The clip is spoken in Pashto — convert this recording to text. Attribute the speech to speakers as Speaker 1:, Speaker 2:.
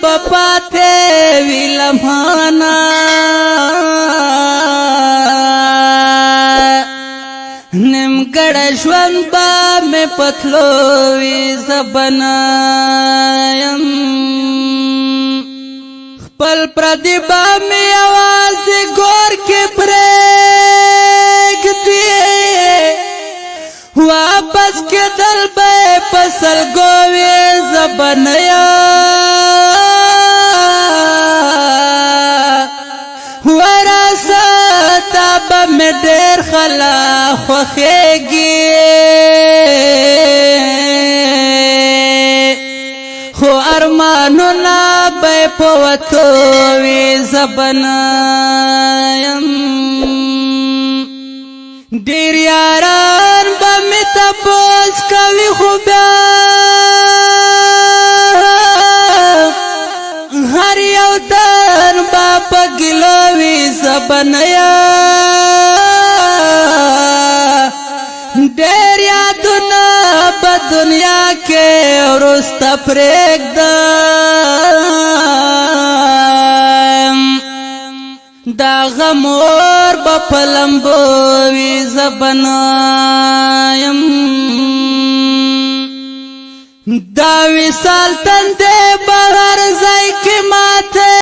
Speaker 1: بپاتے وی لمحانا نمگڑ ژوند با میں پتلو وی زبنایم خپل پردی با میں آواز گور کے پریگ دیے واپس کے دل بے پسل گووی زبنیا وراستا با میں دیر خلا خوخیگی خو ارمانو نا بے پوتو وی زبنایم دیر یاران با می تپوس کوي خو بیا هر یو تن با پګلو وی زبنیا دیر یادونه په دنیا کې ورسته پرېږدم دا غمور بپلمبو وی زبنایم دا وصال تنده بهر ځای کې ماته